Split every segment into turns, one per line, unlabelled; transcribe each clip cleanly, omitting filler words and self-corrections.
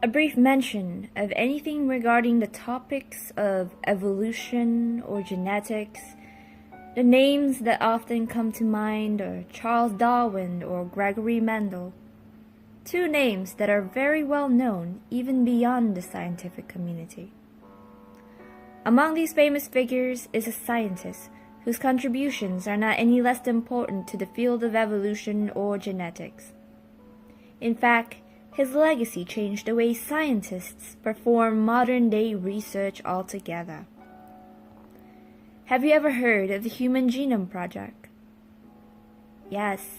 A brief mention of anything regarding the topics of evolution or genetics. The names that often come to mind are Charles Darwin or Gregory Mendel, two names that are very well known even beyond the scientific community. Among these famous figures is a scientist whose contributions are not any less important to the field of evolution or genetics. In fact, his legacy changed the way scientists perform modern-day research altogether. Have you ever heard of the Human Genome Project? Yes,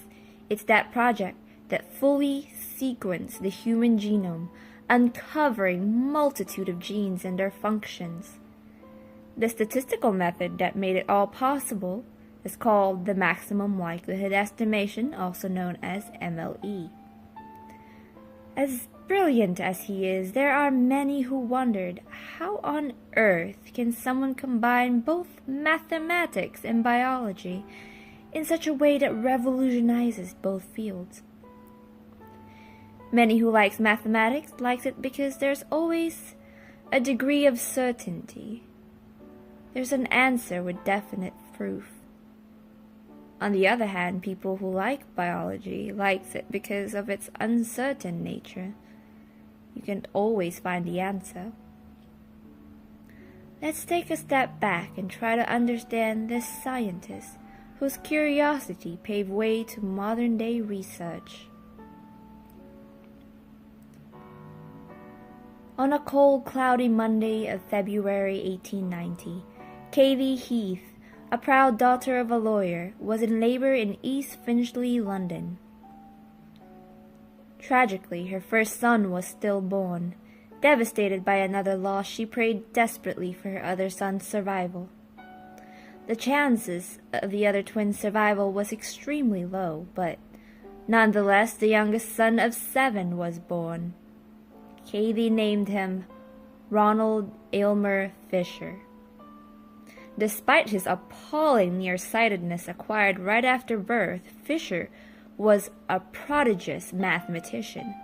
it's that project that fully sequenced the human genome, uncovering multitude of genes and their functions. The statistical method that made it all possible is called the maximum likelihood estimation, also known as MLE. As brilliant as he is, there are many who wondered, how on earth can someone combine both mathematics and biology in such a way that revolutionizes both fields? Many who likes mathematics likes it because there's always a degree of certainty. There's an answer with definite proof. On the other hand, people who like biology likes it because of its uncertain nature. You can't always find the answer. Let's take a step back and try to understand this scientist whose curiosity paved way to modern-day research. On a cold, cloudy Monday of February 1890, Katie Heath, a proud daughter of a lawyer, was in labor in East Finchley, London. Tragically, her first son was stillborn. Devastated by another loss, she prayed desperately for her other son's survival. The chances of the other twin's survival was extremely low, but nonetheless, the youngest son of 7 was born. Katie named him Ronald Aylmer Fisher. Despite his appalling nearsightedness acquired right after birth, Fisher was a prodigious mathematician.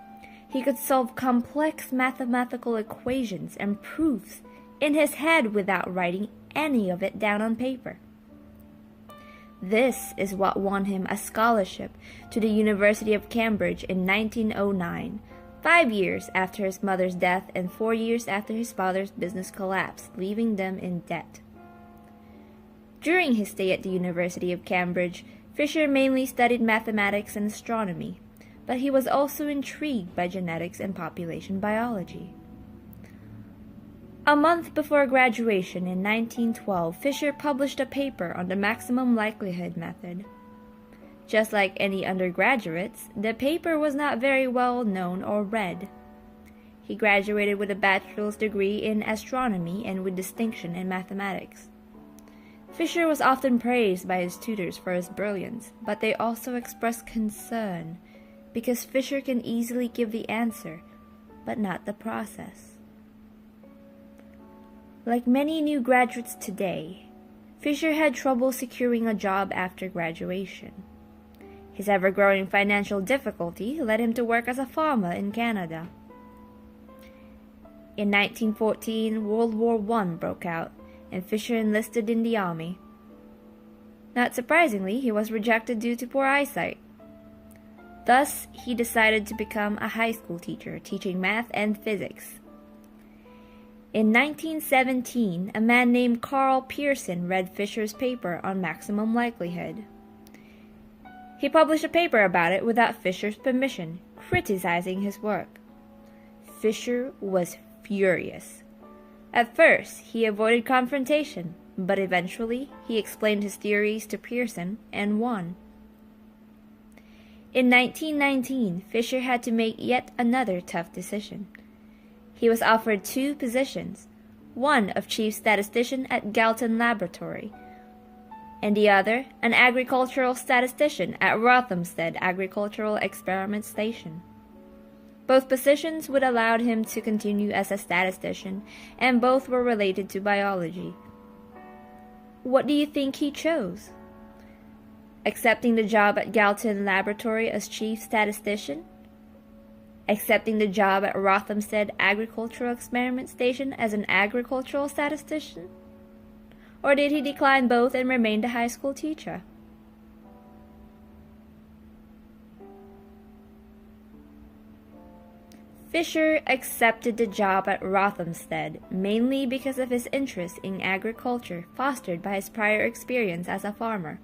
He could solve complex mathematical equations and proofs in his head without writing any of it down on paper. This is what won him a scholarship to the University of Cambridge in 1909, 5 years after his mother's death and 4 years after his father's business collapsed, leaving them in debt. During his stay at the University of Cambridge, Fisher mainly studied mathematics and astronomy, but he was also intrigued by genetics and population biology. A month before graduation in 1912, Fisher published a paper on the maximum likelihood method. Just like any undergraduates, the paper was not very well known or read. He graduated with a bachelor's degree in astronomy and with distinction in mathematics. Fisher was often praised by his tutors for his brilliance, but they also expressed concern because Fisher can easily give the answer, but not the process. Like many new graduates today, Fisher had trouble securing a job after graduation. His ever-growing financial difficulty led him to work as a farmer in Canada. In 1914, World War I broke out, and Fisher enlisted in the army. Not surprisingly, he was rejected due to poor eyesight. Thus, he decided to become a high school teacher, teaching math and physics. In 1917, a man named Carl Pearson read Fisher's paper on maximum likelihood. He published a paper about it without Fisher's permission, criticizing his work. Fisher was furious. At first, he avoided confrontation, but eventually he explained his theories to Pearson and won. In 1919, Fisher had to make yet another tough decision. He was offered 2 positions, one of chief statistician at Galton Laboratory, and the other an agricultural statistician at Rothamsted Agricultural Experiment Station. Both positions would allow him to continue as a statistician, and both were related to biology. What do you think he chose? Accepting the job at Galton Laboratory as chief statistician? accepting the job at Rothamsted Agricultural Experiment Station as an agricultural statistician? Or did he decline both and remain a high school teacher? Fisher accepted the job at Rothamsted mainly because of his interest in agriculture fostered by his prior experience as a farmer.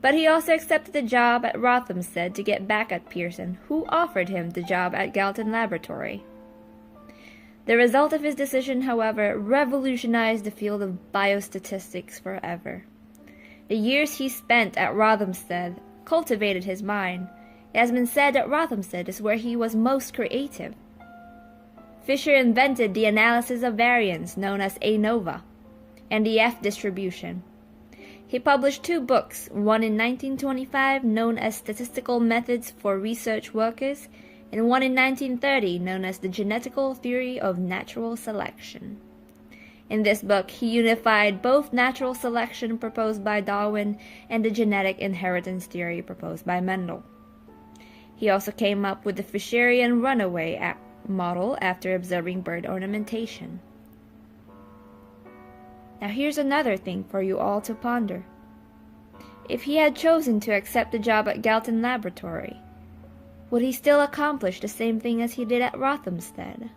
But he also accepted the job at Rothamsted to get back at Pearson, who offered him the job at Galton Laboratory. The result of his decision, however, revolutionized the field of biostatistics forever. The years he spent at Rothamsted cultivated his mind. It has been said that Rothamsted is where he was most creative. Fisher invented the analysis of variance known as ANOVA and the F distribution. He published 2 books, one in 1925 known as Statistical Methods for Research Workers, and one in 1930 known as The Genetical Theory of Natural Selection. In this book, he unified both natural selection proposed by Darwin and the genetic inheritance theory proposed by Mendel. He also came up with the Fisherian runaway model after observing bird ornamentation. Now here's another thing for you all to ponder. If he had chosen to accept the job at Galton Laboratory, would he still accomplish the same thing as he did at Rothamsted?